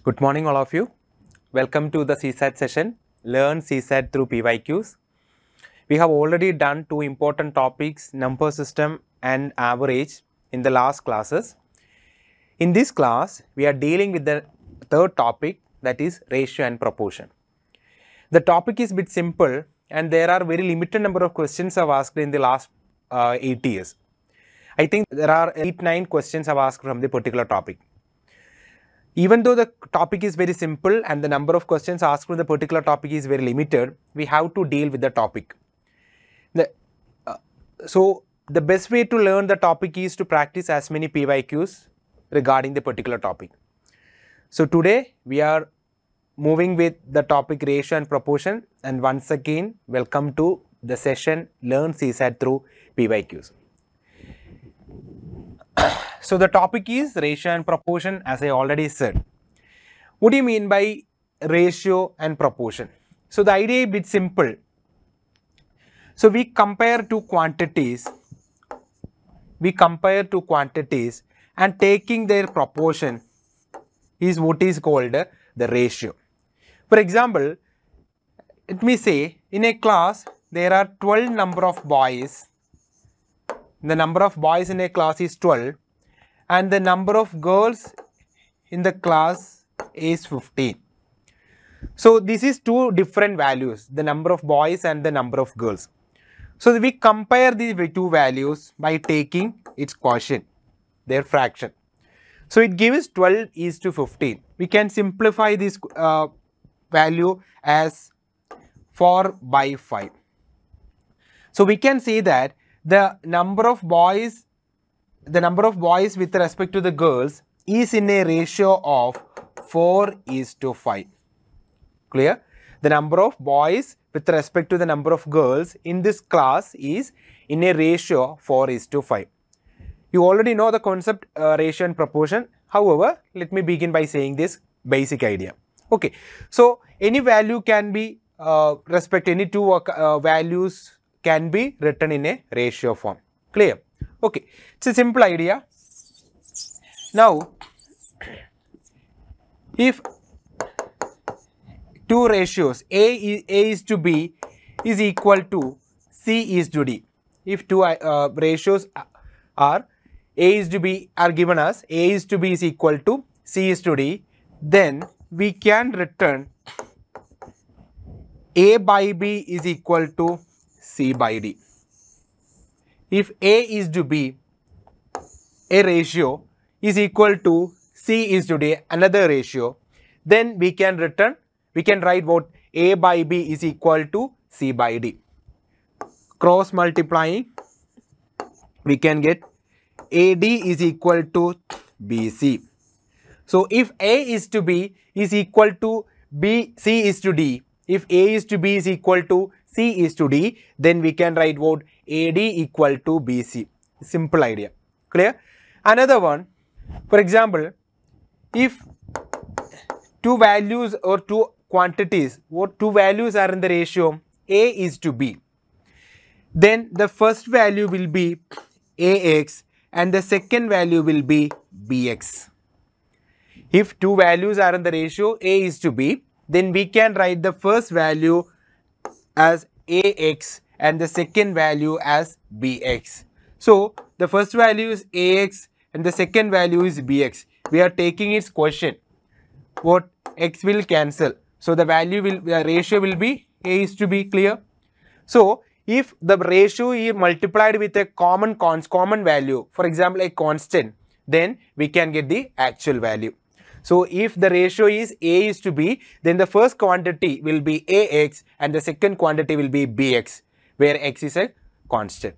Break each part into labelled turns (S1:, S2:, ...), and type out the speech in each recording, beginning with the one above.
S1: Good morning all of you. Welcome to the CSAT session, Learn CSAT through PYQs. We have already done two important topics, number system and average in the last classes. In this class, we are dealing with the third topic, that is ratio and proportion. The topic is a bit simple and there are very limited number of questions I've asked in the last 8 years. I think there are 8-9 questions I've asked from the particular topic. Even though the topic is very simple and the number of questions asked from the particular topic is very limited, we have to deal with the topic. So the best way to learn the topic is to practice as many PYQs regarding the particular topic. So today we are moving with the topic ratio and proportion, and once again welcome to the session Learn CSAT through PYQs. So the topic is ratio and proportion, as I already said. What do you mean by ratio and proportion? So the idea is a bit simple. So we compare two quantities and taking their proportion is what is called the ratio. For example, let me say in a class there are 12 number of boys. The number of boys in a class is 12 and the number of girls in the class is 15. So this is two different values, the number of boys and the number of girls. So we compare these two values by taking its quotient, their fraction. So it gives 12:15. We can simplify this value as 4/5. So we can say that the number of boys with respect to the girls is in a ratio of 4:5. Clear? The number of boys with respect to the number of girls in this class is in a ratio 4:5. You already know the concept ratio and proportion. However, let me begin by saying this basic idea. Okay, so any value can be any two values can be written in a ratio form. Clear? Okay, it's a simple idea. Now, if two ratios A is to B is equal to C is to D. If two ratios are A is to B are given as A is to B is equal to C is to D, then we can return A by B is equal to C by D. If A is to B, a ratio is equal to C is to D, another ratio, then we can write what A by B is equal to C by D. Cross multiplying, we can get AD is equal to BC. So if A is to B is equal to C is to D, if A is to B is equal to C is to D, then we can write what AD equal to BC. Simple idea. Clear? Another one, for example, if two values or two quantities, two values are in the ratio A is to B, then the first value will be AX and the second value will be BX. If two values are in the ratio A is to B, then we can write the first value as AX and the second value as BX. So the first value is AX and the second value is BX. We are taking its quotient. What X will cancel. So the ratio will be A is to B. Clear? So if the ratio is multiplied with a common value, for example a constant, then we can get the actual value. So if the ratio is A is to B, then the first quantity will be AX and the second quantity will be BX, where X is a constant.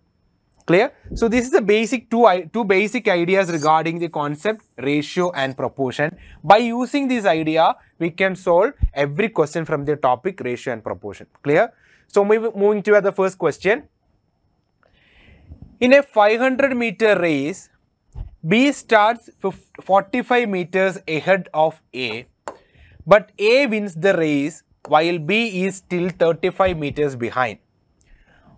S1: Clear? So this is the basic two basic ideas regarding the concept ratio and proportion. By using this idea, we can solve every question from the topic ratio and proportion. Clear? So moving to the first question. In a 500-meter race, B starts 45 meters ahead of A, but A wins the race while B is still 35 meters behind.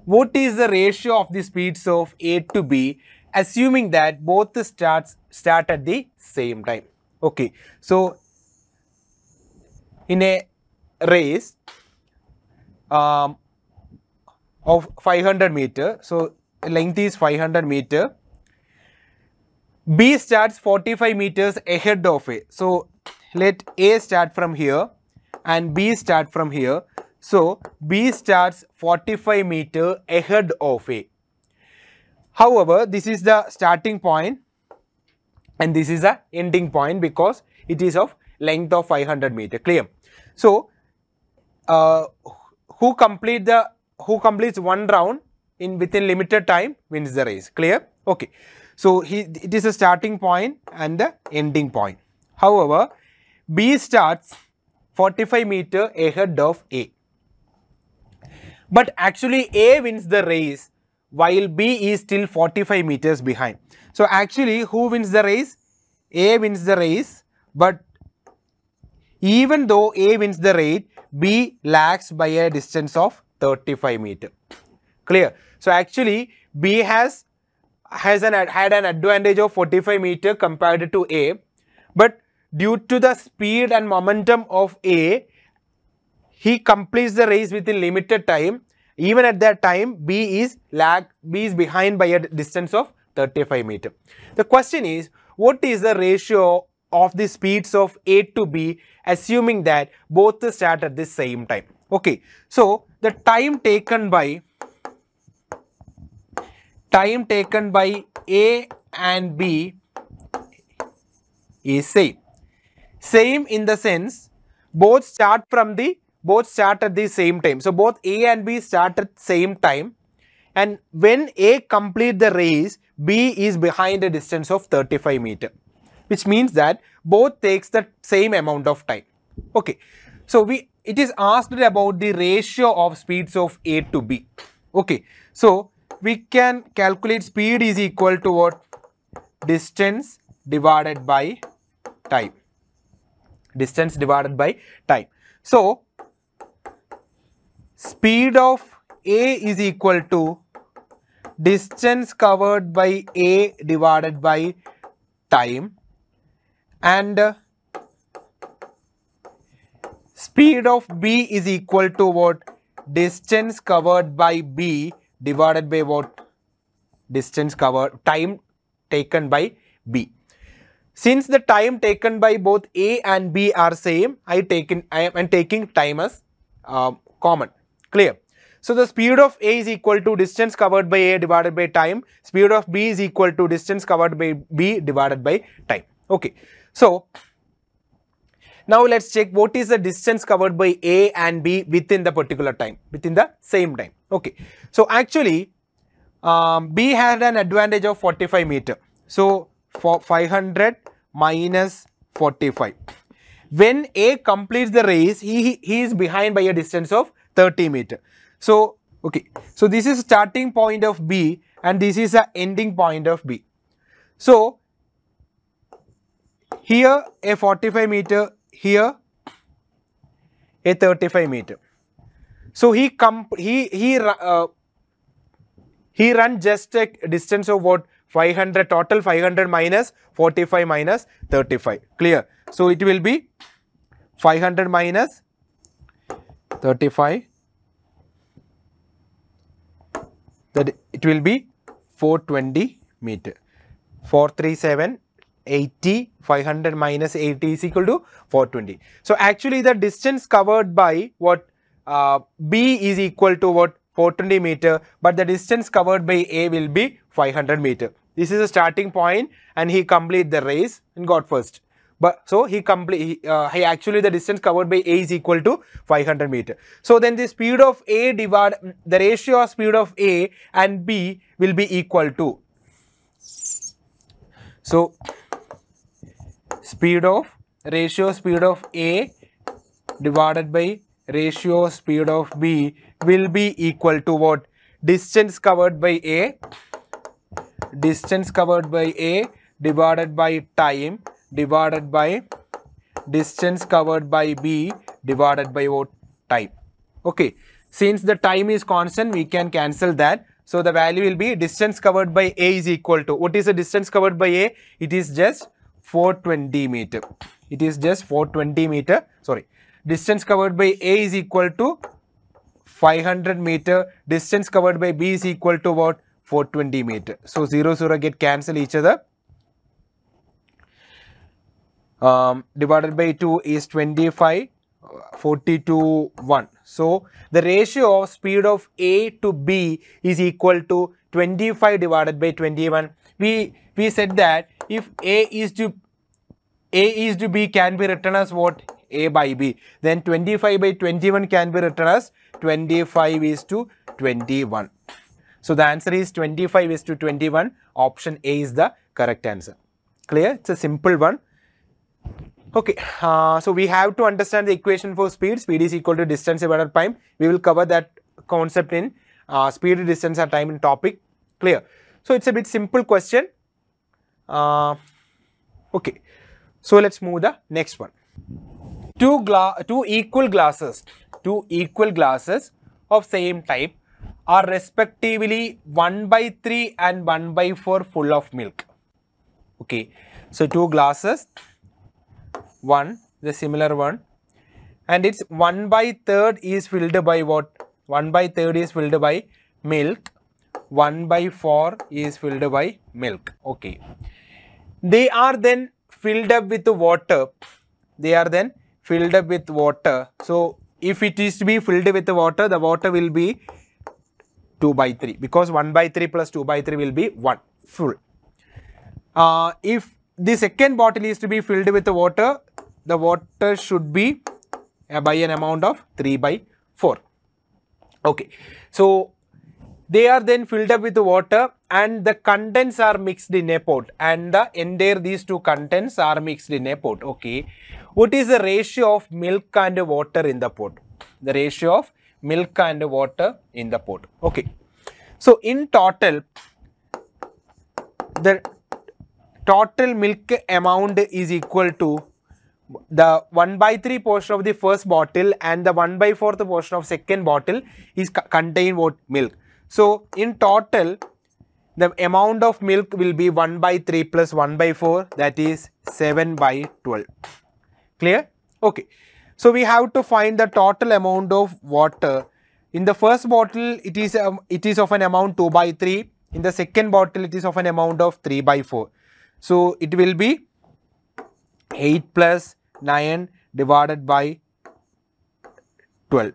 S1: What is the ratio of the speeds of A to B, assuming that both start at the same time? Okay, so in a race of 500 meter. So length is 500 meter. B starts 45 meters ahead of A. So let A start from here and B start from here. So B starts 45 meter ahead of A. However, this is the starting point and this is the ending point because it is of length of 500 meter. Clear? So who completes one round in within limited time wins the race. Clear? Okay. So it is a starting point and the ending point. However, B starts 45 meter ahead of A. But actually A wins the race while B is still 45 meters behind. So actually who wins the race? A wins the race, but even though A wins the race, B lags by a distance of 35 meter. Clear? So actually B had an advantage of 45 meter compared to A, but due to the speed and momentum of A, he completes the race within limited time. Even at that time, B is behind by a distance of 35 meter. The question is, what is the ratio of the speeds of A to B, assuming that both start at the same time? Okay, so the time taken by A and B is same. Same in the sense both start at the same time. So both A and B start at same time, and when A complete the race, B is behind a distance of 35 meter, which means that both takes the same amount of time. Okay, so it is asked about the ratio of speeds of A to B. Okay, so we can calculate speed is equal to what? Distance divided by time. Distance divided by time. So speed of A is equal to distance covered by A divided by time, and speed of B is equal to what? Distance covered by B divided by what? Time taken by B. Since the time taken by both A and B are same, I am taking time as common. Clear? So the speed of A is equal to distance covered by A divided by time. Speed of B is equal to distance covered by B divided by time. Okay. So now let's check what is the distance covered by A and B within the particular time, within the same time. Okay. So actually B had an advantage of 45 meter. So for 500 minus 45. When A completes the race, he is behind by a distance of 30 meter. So, okay. So this is starting point of B and this is the ending point of B. So here a 45 meter, here a 35 meter. So he run just a distance of what? 500, total 500 minus 45 minus 35. Clear? So it will be 500 minus 35, that it will be 420 meter. 437, 80, 500 minus 80 is equal to 420. So actually the distance covered by what? B is equal to what? 420 meter, but the distance covered by A will be 500 meter. This is a starting point and he completed the race and got first. But so he actually the distance covered by A is equal to 500 meter. So then the speed of A the ratio of speed of A and B will be equal to. So ratio speed of A divided by ratio speed of B will be equal to what? Distance covered by A divided by time divided by distance covered by B divided by what? Time. Okay. Since the time is constant, we can cancel that. So the value will be distance covered by A is equal to, what is the distance covered by A? It is just 420 meter. It is just 420 meter. Sorry. distance covered by A is equal to 500 meter, distance covered by B is equal to what? 420 meter. So 0, 0 get cancel each other. Divided by 2 is 25, 40 to 1. So the ratio of speed of A to B is equal to 25 divided by 21. We said that if A is to B can be written as what? A by B. Then 25 by 21 can be written as 25 is to 21. So the answer is 25 is to 21. Option A is the correct answer. Clear? It's a simple one. Okay, so we have to understand the equation for speed. Speed is equal to distance divided by time. We will cover that concept in speed, distance and time in topic. Clear? So it's a bit simple question. Okay, so let's move the next one. Two equal glasses of same type are respectively 1/3 and 1/4 full of milk. Okay, so two glasses, one, the similar one, and it's 1/3 is filled by what? 1/3 is filled by milk, 1/4 is filled by milk. Okay, they are then filled up with water. So if it is to be filled with water, the water will be 2/3, because 1/3 plus 2/3 will be 1 full. If the second bottle is to be filled with water, the water should be by an amount of 3/4. Okay, so they are then filled up with water and the contents are mixed in a pot, and the entire these two contents are mixed in a pot. Okay, what is the ratio of milk and water in the pot? The ratio of milk and water in the pot. Okay, so in total, the total milk amount is equal to the 1/3 portion of the first bottle and the 1/4 portion of second bottle is contain what? Milk. So in total, the amount of milk will be 1/3 plus 1/4, that is 7/12. Clear? Okay. So we have to find the total amount of water. In the first bottle, it is of an amount 2/3. In the second bottle, it is of an amount of 3/4. So it will be 8 plus 9 divided by 12.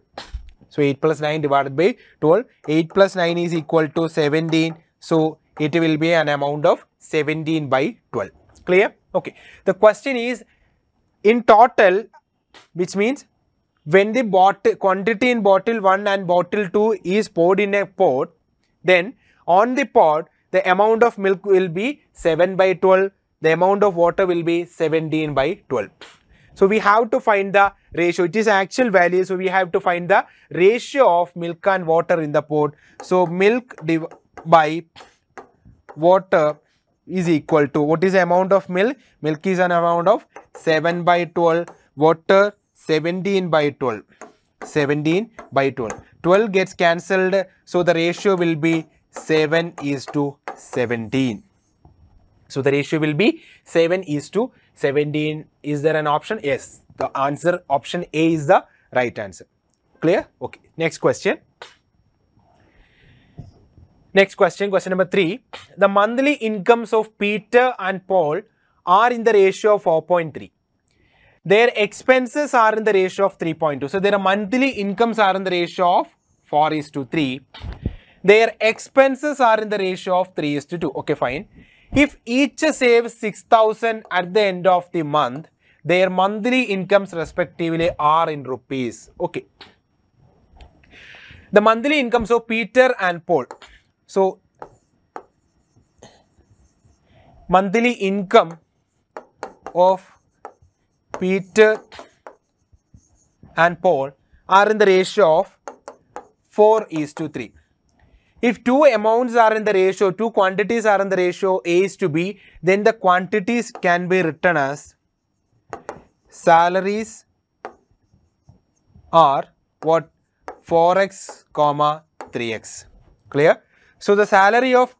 S1: So 8 plus 9 divided by 12. 8 plus 9 is equal to 17. So it will be an amount of 17/12. Clear? Okay. The question is in total, which means when the quantity in bottle 1 and bottle 2 is poured in a pot, then on the pot the amount of milk will be 7/12. The amount of water will be 17/12. So we have to find the ratio. It is actual value, so we have to find the ratio of milk and water in the pot. So milk by water is equal to, what is the amount of milk? Milk is an amount of 7/12, water 17/12. 17/12. 12 gets cancelled, so the ratio will be 7:17. So the ratio will be 7:17. Is there an option? Yes. The answer option A is the right answer. Clear? Okay. Next question. Next question, question number 3. The monthly incomes of Peter and Paul are in the ratio of 4.3. Their expenses are in the ratio of 3.2. So their monthly incomes are in the ratio of 4:3. Their expenses are in the ratio of 3:2. Okay, fine. If each saves 6,000 at the end of the month, their monthly incomes respectively are in rupees. Okay. The monthly incomes of Peter and Paul. So, monthly income of Peter and Paul are in the ratio of 4:3. If two amounts are in the ratio, two quantities are in the ratio A:B, then the quantities can be written as salaries are what? 4x, 3x. Clear? So the salary of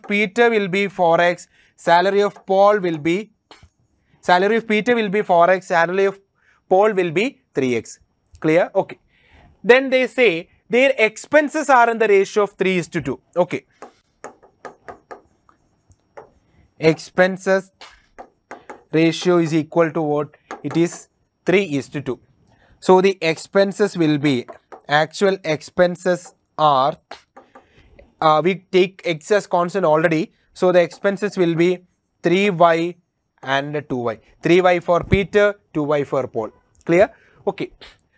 S1: Peter will be 4x, salary of Peter will be 4x, salary of Paul will be 3x. Clear? Okay. Then they say their expenses are in the ratio of 3:2. Okay. Expenses ratio is equal to what? It is 3:2. So the expenses will be, actual expenses are, we take x as constant already. So the expenses will be 3y and 2y. 3y for Peter, 2y for Paul. Clear? Okay.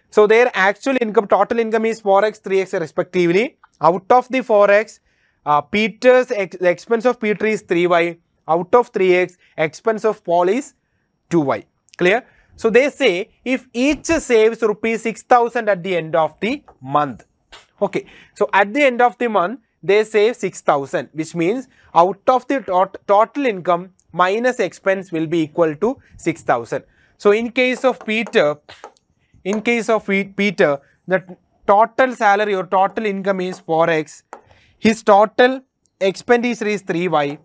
S1: So their actual income, total income is 4x, 3x respectively. Out of the 4x, the expense of Peter is 3y. Out of 3x, expense of Paul is 2y. Clear? So they say if each saves rupees 6,000 at the end of the month. Okay. So at the end of the month, they save 6,000, which means out of the total income minus expense will be equal to 6,000. So in case of Peter, the total salary or total income is 4x. His total expenditure is 3y.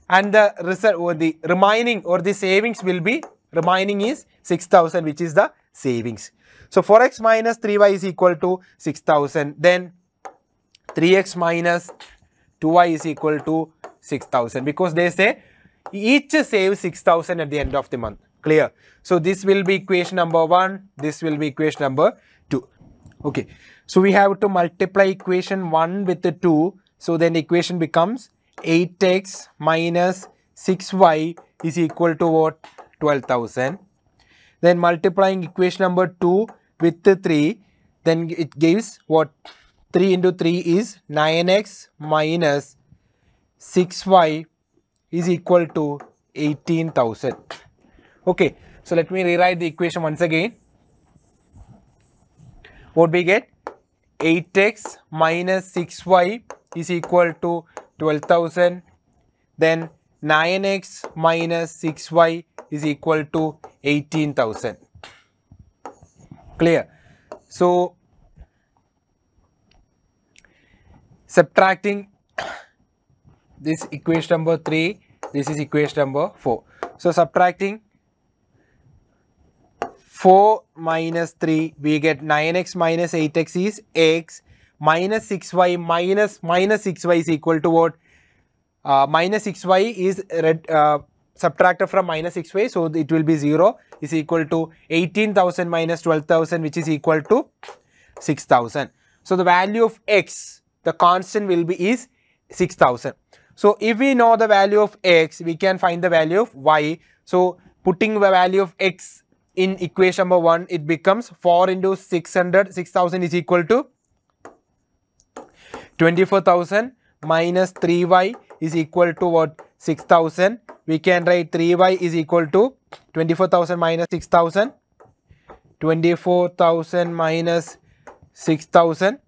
S1: And the result or the remaining or the savings will be, remaining is 6,000, which is the savings. So 4x minus 3y is equal to 6,000. Then 3x minus 2y is equal to 6,000, because they say each saves 6,000 at the end of the month. Clear? So this will be equation number 1. This will be equation number 2. Okay. So we have to multiply equation 1 with the 2. So then the equation becomes 8x minus 6y is equal to what? 12,000. Then multiplying equation number 2 with the 3, then it gives what? 3 into 3 is 9x minus 6y is equal to 18,000. Okay, so let me rewrite the equation once again. What we get? 8x minus 6y is equal to 12,000. Then 9x minus 6y is equal to 18,000. Clear? So subtracting this equation number 3, this is equation number 4. So subtracting 4 minus 3, we get 9x minus 8x is x, minus 6y minus 6y is equal to what? Minus 6y is subtracted from minus 6y, so it will be 0, is equal to 18,000 minus 12,000, which is equal to 6,000. So the value of x, the constant will be is 6,000. So if we know the value of x, we can find the value of y. So putting the value of x in equation number 1, it becomes 4 into 600, 6,000 is equal to 24,000 minus 3y is equal to what? 6,000. We can write 3y is equal to 24,000 minus 6,000. 24,000 minus 6,000.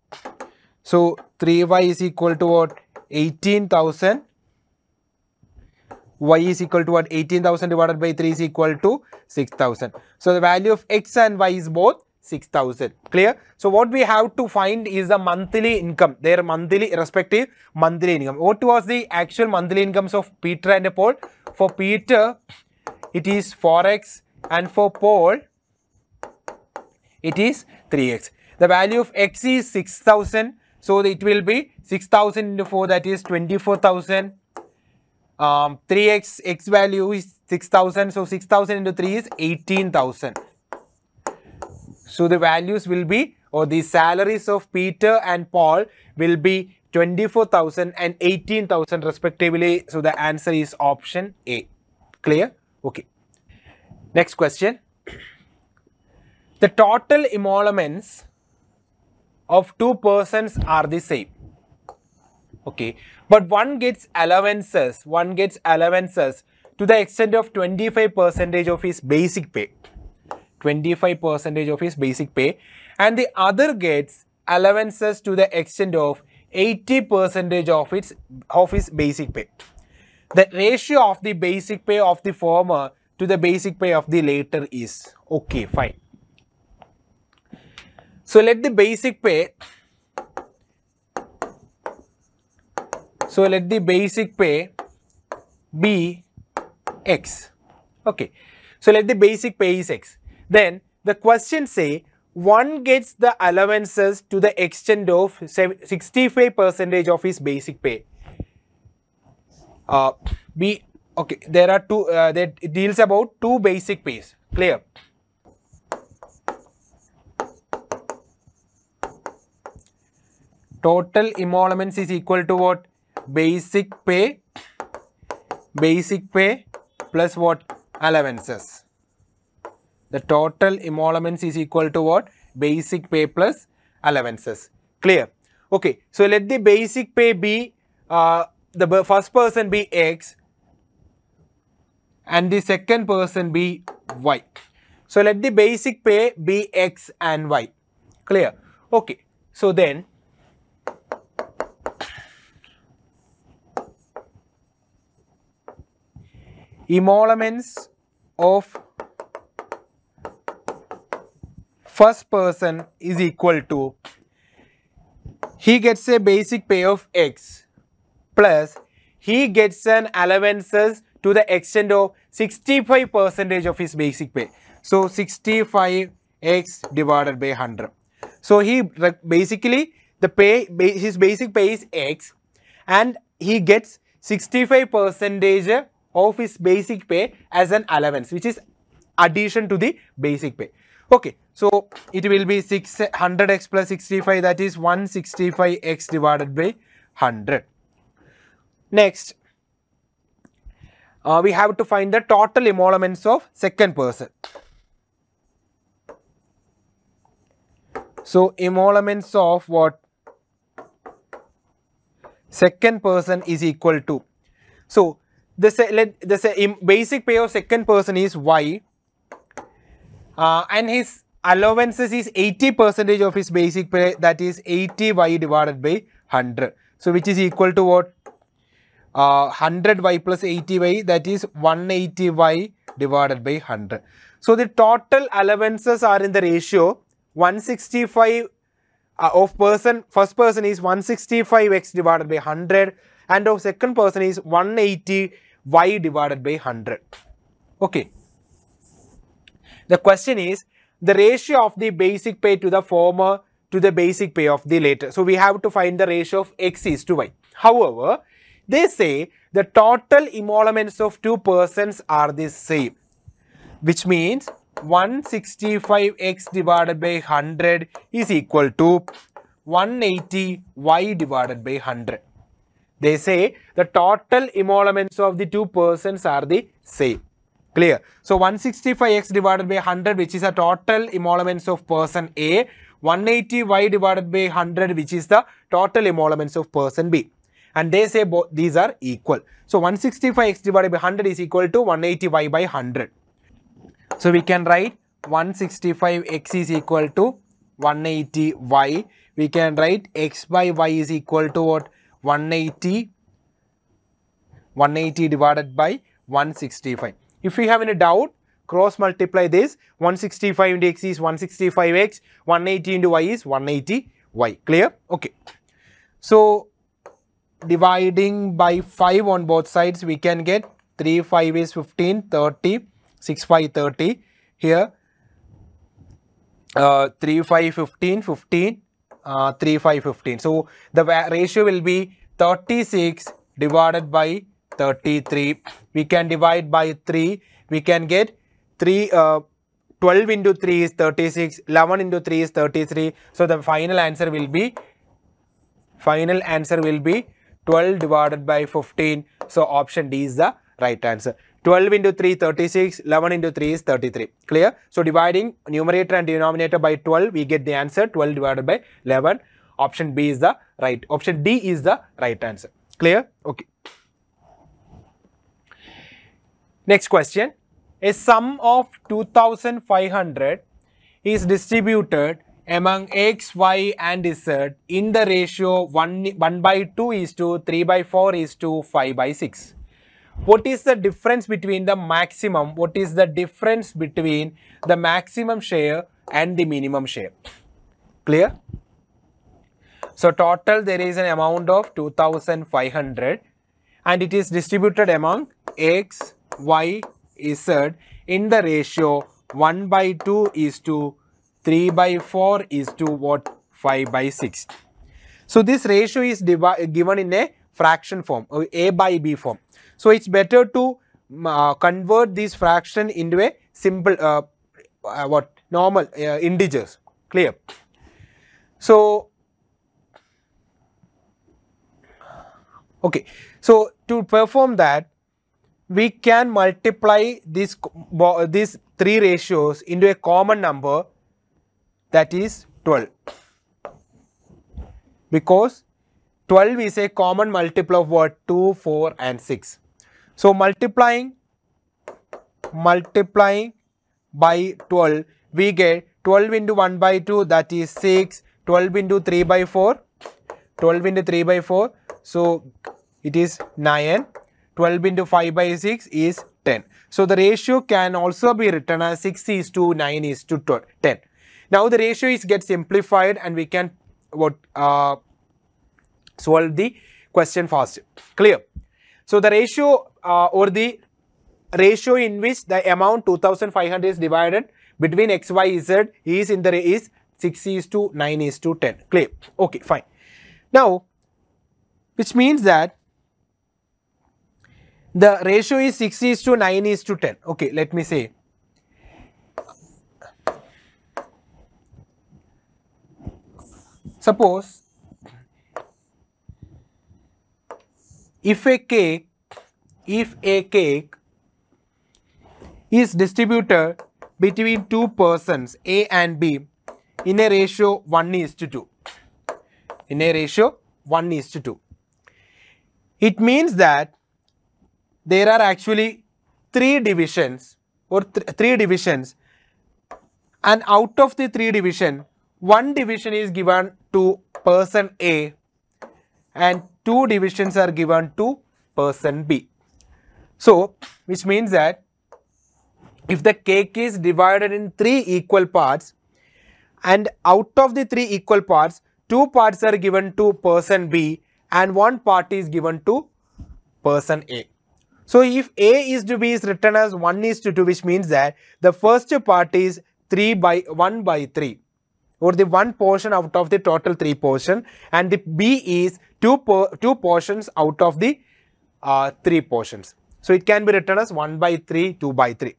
S1: So 3y is equal to what? 18,000. Y is equal to what? 18,000 divided by 3 is equal to 6,000. So the value of x and y is both 6,000. Clear? So what we have to find is the monthly income, their monthly respective monthly income. What was the actual monthly incomes of Peter and Paul? For Peter, it is 4x, and for Paul, it is 3x. The value of x is 6,000. So it will be 6,000 into 4, that is 24,000. 3x, x value is 6,000. So 6,000 into 3 is 18,000. So the values will be, or the salaries of Peter and Paul will be 24,000 and 18,000 respectively. So the answer is option A. Clear? Okay. Next question. The total emoluments of 2 persons are the same. Okay. But one gets allowances to the extent of 25% of his basic pay. 25% of his basic pay, and the other gets allowances to the extent of 80% of his basic pay. The ratio of the basic pay of the former to the basic pay of the latter is okay, fine. So let the basic pay be x. Okay. So let the basic pay is x. Then the question say one gets the allowances to the extent of 65% of his basic pay. Okay, there are two that it deals about two basic pays. Clear? Total emoluments is equal to what? Basic pay plus what? Allowances. The total emoluments is equal to what? Basic pay plus allowances. Clear? Okay, so let the basic pay be the first person be X and the second person be Y. So let the basic pay be X and Y. Clear? Okay, so then emoluments of first person is equal to, he gets a basic pay of X plus he gets an allowances to the extent of 65% of his basic pay. So 65x divided by 100. So he basically his basic pay is X and he gets 65% of his basic pay as an allowance, which is addition to the basic pay. Okay, so it will be 600x plus 65, that is 165x divided by 100. Next, we have to find the total emoluments of second person. So emoluments of what? Second person is equal to, so the basic pay of second person is Y and his allowances is 80% of his basic pay, that is 80y divided by 100. So which is equal to what? 100y plus 80y, that is 180y divided by 100. So the total allowances are in the ratio 165 of first person is 165x divided by 100 and of second person is 180y divided by 100. Okay. The question is the ratio of the basic pay to the former to the basic pay of the later. So we have to find the ratio of X is to Y. However, they say the total emoluments of two persons are the same, which means 165x divided by 100 is equal to 180y divided by 100. They say the total emoluments of the two persons are the same. Clear? So 165x divided by 100, which is a total emoluments of person A, 180y divided by 100, which is the total emoluments of person B. And they say both these are equal. So 165x divided by 100 is equal to 180y by 100. So we can write 165x is equal to 180y. We can write x by y is equal to what? 180 divided by 165. If you have any doubt, cross multiply this. 165 into x is 165x, 180 into y is 180y. Clear? Okay. So dividing by 5 on both sides, we can get 3 5 is 15, 30, 6 5 30. Here 3 5 15, 15, 3 5 15. So the ratio will be 36 divided by 33. We can divide by 3. We can get 12 into 3 is 36. 11 into 3 is 33. So the final answer will be 12 divided by 15. So option D is the right answer. 12 into 3 36. 11 into 3 is 33. Clear? So dividing numerator and denominator by 12, we get the answer 12 divided by 11. Option B is the right. Option D is the right answer. Clear? Okay. Next question. A sum of 2500 is distributed among x, y and z in the ratio 1 by 2 is to 3 by 4 is to 5 by 6. What is the difference between the maximum? What is the difference between the maximum share and the minimum share? Clear? So total there is an amount of 2500 and it is distributed among x, y, z in the ratio 1 by 2 is to 3 by 4 is to what? 5 by 6. So this ratio is given in a fraction form, or A by B form. So it's better to convert this fraction into a simple normal integers. Clear? So okay, so to perform that, we can multiply these three ratios into a common number, that is 12, because 12 is a common multiple of what? 2, 4 and 6. So multiplying by 12, we get 12 into 1 by 2, that is 6, 12 into 3 by 4, 12 into 3 by 4, so it is 9, 12 into 5 by 6 is 10. So the ratio can also be written as 6 is to 9 is to 10. Now the ratio is get simplified and we can solve the question faster. Clear? So the ratio or the ratio in which the amount 2500 is divided between x, y, z is in the is 6 is to 9 is to 10. Clear? Okay, fine. Now, which means that the ratio is 6 is to 9 is to 10. Okay, let me say. Suppose if a cake is distributed between two persons A and B in a ratio 1 is to 2. In a ratio 1 is to 2. It means that there are actually 3 divisions or 3 divisions, and out of the 3 division, 1 division is given to person A and 2 divisions are given to person B. So, which means that if the cake is divided in 3 equal parts and out of the 3 equal parts, 2 parts are given to person B and 1 part is given to person A. So if A is to B is written as 1 is to 2, which means that the first part is 1 by 3, or the 1 portion out of the total 3 portion, and the B is 2 portions out of the 3 portions. So it can be written as 1 by 3, 2 by 3.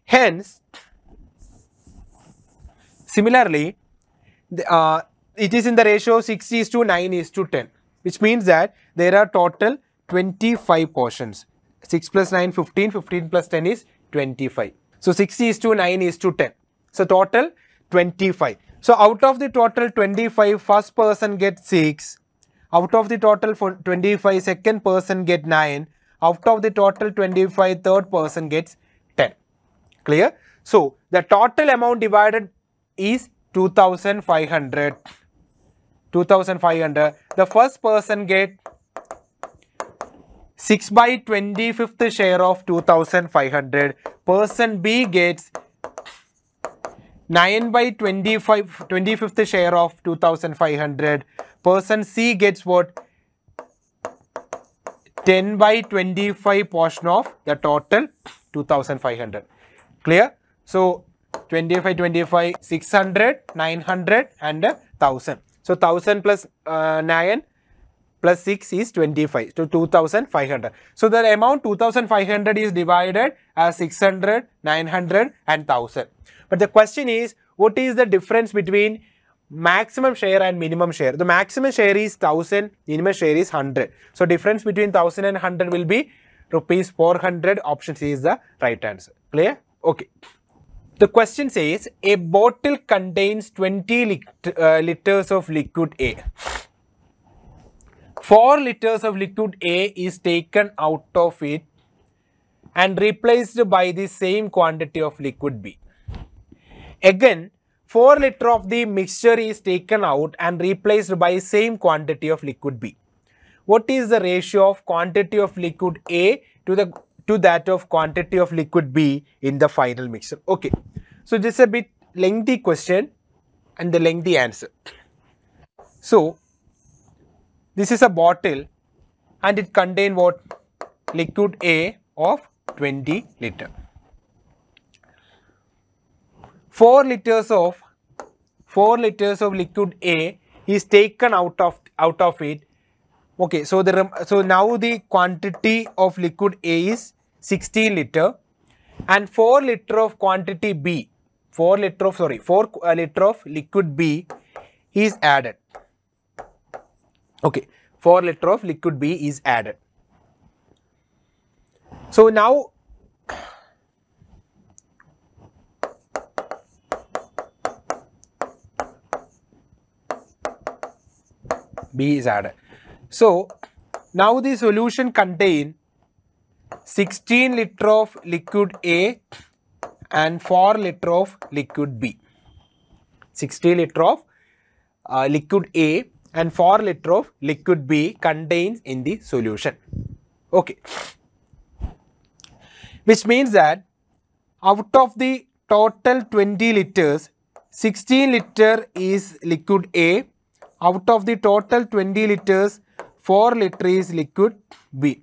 S1: Hence, similarly, it is in the ratio 6 is to 9 is to 10, which means that there are total 25 portions. 6 plus 9, 15, 15 plus 10 is 25. So 6 is to 9 is to 10. So total 25. So out of the total 25, first person gets 6. Out of the total 25, second person gets 9. Out of the total 25, third person gets 10. Clear? So the total amount divided is 2500. 2500. The first person gets 6 by 25th share of 2500. Person B gets 9 by 25th share of 2500. Person C gets what? 10 by 25 portion of the total 2500. Clear? So 25, 600, 900 and 1000. So 1000 plus 9 plus 6 is 25, so 2500. So the amount 2500 is divided as 600, 900 and 1000. But the question is, what is the difference between maximum share and minimum share? The maximum share is 1000, minimum share is 100. So difference between 1000 and 100 will be rupees 400. Option C is the right answer. Clear? Okay. The question says a bottle contains 20 liters of liquid A. 4 liters of liquid A is taken out of it and replaced by the same quantity of liquid B. Again, 4 liters of the mixture is taken out and replaced by same quantity of liquid B. What is the ratio of quantity of liquid A to that of quantity of liquid B in the final mixture? Okay, so this is a bit lengthy question and the lengthy answer. So this is a bottle and it contains what? Liquid A of 20 liter. 4 liters of liquid A is taken out of it. Okay, so now the quantity of liquid A is 16 liter, and 4 liter of quantity B, 4 liter of liquid B is added. Okay, 4 liter of liquid B is added. So now B is added. So now the solution contain 16 liter of liquid A and 4 liter of liquid B. 60 liter of liquid A and 4 liter of liquid B contains in the solution. Okay. Which means that out of the total 20 liters, 16 liter is liquid A. Out of the total 20 liters, 4 liter is liquid B.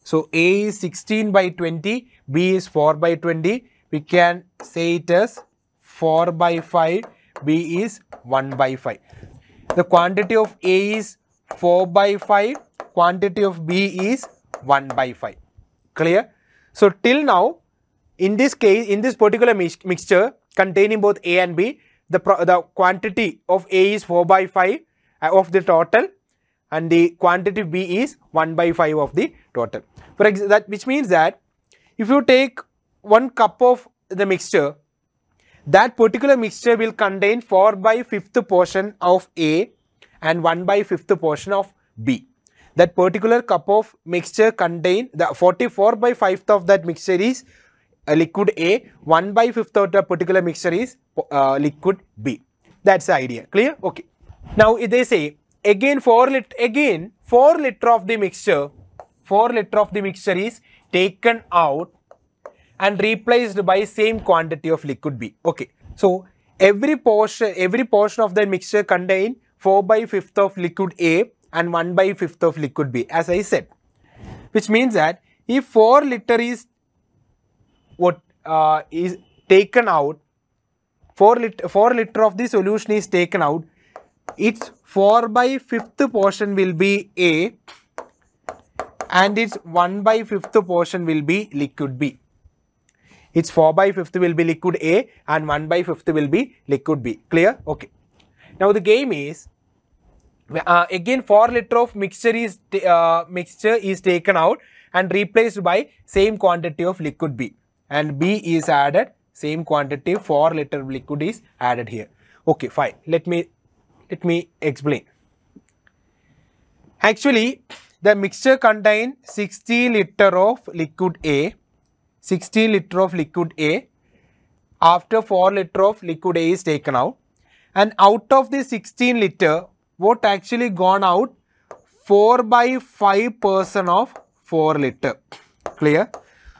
S1: So A is 16 by 20, B is 4 by 20. We can say it as 4 by 5, B is 1 by 5. The quantity of A is 4 by 5, quantity of B is 1 by 5. Clear? So till now, in this case, in this particular mixture containing both A and B, the quantity of A is 4 by 5 of the total, and the quantity B is 1 by 5 of the total. For example, which means that if you take 1 cup of the mixture, that particular mixture will contain 4 by 5th portion of A and 1 by 5th portion of B. That particular cup of mixture contain the 44 by 5th of that mixture is liquid A, 1 by 5th of the particular mixture is liquid B. That's the idea. Clear? Okay. Now they say again 4 liter of the mixture, 4 liter of the mixture is taken out and replaced by same quantity of liquid B. Okay. So every portion of the mixture contain 4 by 5th of liquid A and 1 by 5th of liquid B, as I said. Which means that if 4 liter is is taken out, 4 liter of the solution is taken out, its 4 by 5th portion will be A and its 1 by 5th portion will be liquid B. Its 4 by 5th will be liquid A and 1 by 5th will be liquid B. Clear? Okay. Now the game is again 4 liter of mixture is taken out and replaced by same quantity of liquid B, and B is added, same quantity 4 liter liquid is added here. Okay, fine. Let me explain. Actually, the mixture contains 60 liter of liquid A, 60 liter of liquid A. After 4 liter of liquid A is taken out, and out of the 16 liter, what actually gone out? 4 by 5% of 4 liter. Clear?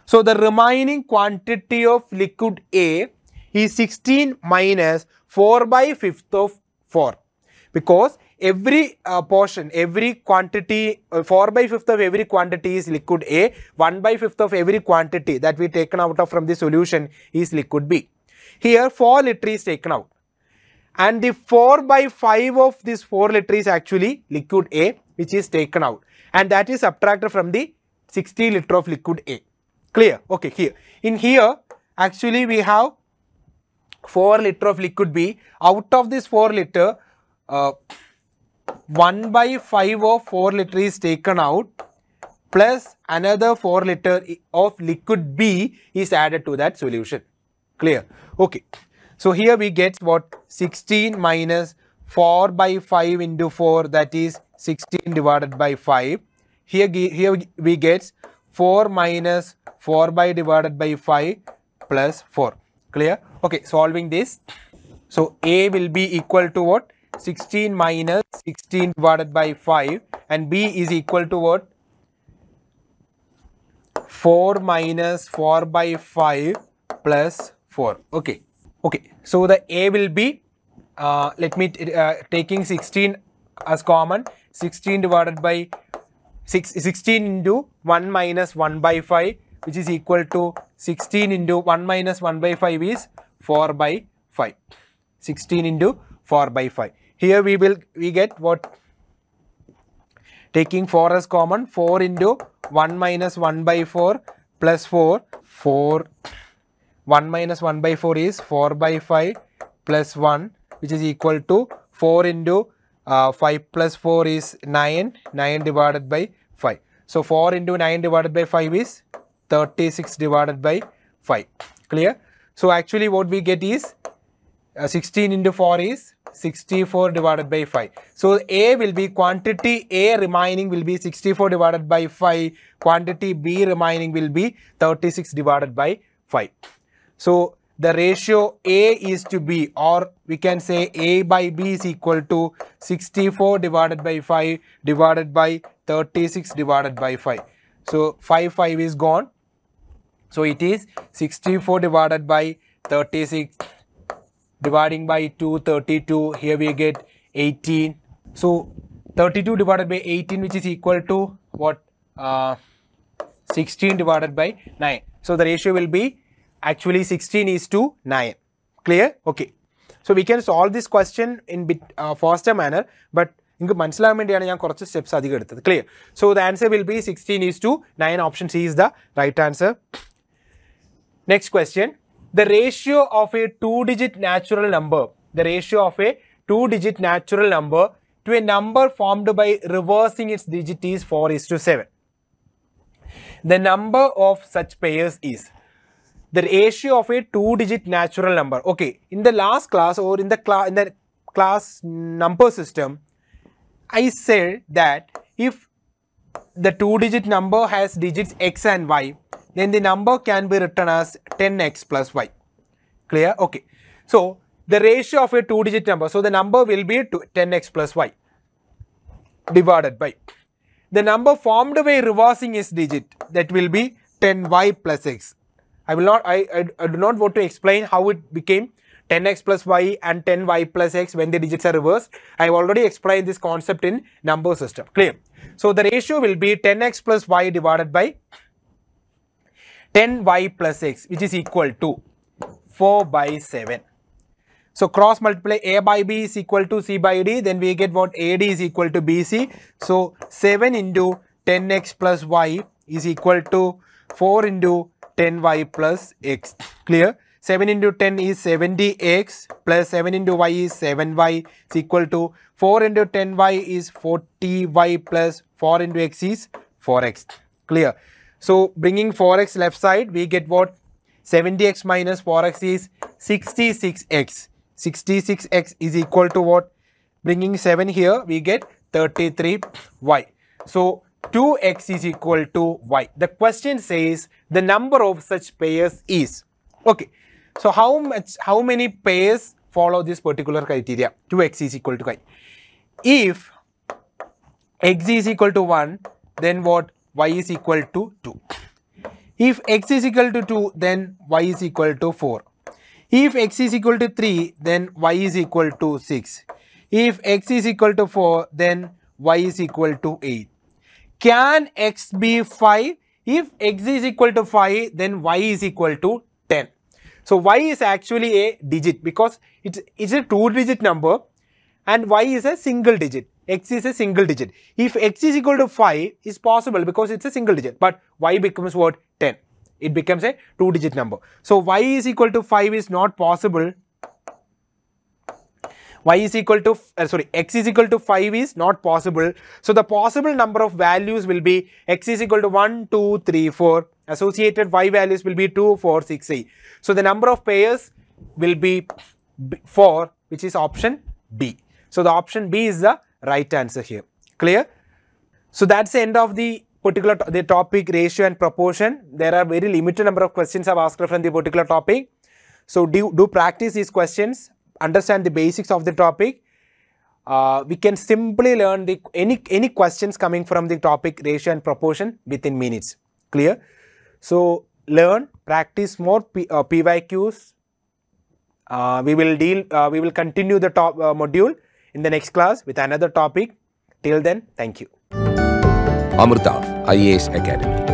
S1: So the remaining quantity of liquid A is 16 minus 4 by 5th of 4, because every portion, every quantity, 4 by 5th of every quantity is liquid A, 1 by 5th of every quantity that we taken out of from the solution is liquid B. Here 4 liter is taken out, and the 4 by 5 of this 4 liter is actually liquid A, which is taken out, and that is subtracted from the 60 liter of liquid A. Clear? Okay, here actually we have 4 liter of liquid B. Out of this 4 liter, 1 by 5 of 4 liter is taken out, plus another 4 liter of liquid B is added to that solution. Clear? Okay. So here we get what? 16 minus 4 by 5 into 4, that is 16 divided by 5. Here we get 4 minus 4 by divided by 5 plus 4. Clear? Okay, solving this. So A will be equal to what? 16 minus 16 divided by 5, and B is equal to what? 4 minus 4 by 5 plus 4. Okay. Okay. So the A will be, let me taking 16 as common, 16 divided by 16 into 1 minus 1 by 5, which is equal to 16 into 1 minus 1 by 5 is 4 by 5. 16 into 4 by 5. Here we get what? Taking 4 as common, 4 into 1 minus 1 by 4 plus 4. 1 minus 1 by 4 is 4 by 5 plus 1, which is equal to 4 into 5 plus 4 is 9. 9 divided by 5. So 4 into 9 divided by 5 is 36 divided by 5. Clear? So actually what we get is 16 into 4 is 64 divided by 5. So A will be quantity A remaining will be 64 divided by 5. Quantity B remaining will be 36 divided by 5. So the ratio A is to B, or we can say A by B is equal to 64 divided by 5 divided by 36 divided by 5. So 5 is gone. So it is 64 divided by 36 dividing by 2, 32. Here we get 18. So 32 divided by 18, which is equal to what? 16 divided by 9. So the ratio will be actually 16 is to 9. Clear? Okay. So we can solve this question in bit faster manner, but steps. Clear? So the answer will be 16 is to 9. Option C is the right answer. Next question. The ratio of a 2-digit natural number, the ratio of a 2-digit natural number to a number formed by reversing its digit is 4:7. The number of such pairs is the ratio of a 2-digit natural number. Okay, in the last class or in the class number system, I said that if the 2-digit number has digits x and y, then the number can be written as 10x plus y. Clear? Okay. So the ratio of a 2-digit number, so the number will be 10x plus y divided by the number formed by reversing its digit, that will be 10y plus x. I do not want to explain how it became 10x plus y and 10y plus x when the digits are reversed. I have already explained this concept in number system. Clear? So the ratio will be 10x plus y divided by 10y plus x, which is equal to 4 by 7. So cross multiply A by B is equal to C by D, then we get what? AD is equal to BC. So 7 into 10x plus y is equal to 4 into 10y plus x. Clear? 7 into 10 is 70x plus 7 into y is 7y is equal to 4 into 10y is 40y plus 4 into x is 4x. Clear? So bringing 4x left side, we get what? 70x minus 4x is 66x. 66x is equal to what? Bringing 7 here, we get 33y. So 2x is equal to y. The question says the number of such pairs is. Okay. So how many pairs follow this particular criteria? 2x is equal to y. If x is equal to 1, then what? Y is equal to 2. If x is equal to 2, then y is equal to 4. If x is equal to 3, then y is equal to 6. If x is equal to 4, then y is equal to 8. Can x be 5? If x is equal to 5, then y is equal to 10. So y is actually a digit because it's a 2-digit number and y is a single digit. X is a single digit. If x is equal to 5, is possible because it's a single digit, but y becomes what? 10. It becomes a 2-digit number. So y is equal to 5 is not possible. X is equal to 5 is not possible. So the possible number of values will be x is equal to 1, 2, 3, 4. Associated y values will be 2, 4, 6, 8. So the number of pairs will be 4, which is option B. So the option B is the right answer here. Clear? So that's the end of the topic ratio and proportion. There are very limited number of questions I've asked from the particular topic. So do practice these questions, understand the basics of the topic. We can simply learn any questions coming from the topic ratio and proportion within minutes. Clear? So learn, practice more PYQs. We will continue the module in the next class with another topic. Till then, thank you.
S2: Amrita IAS Academy.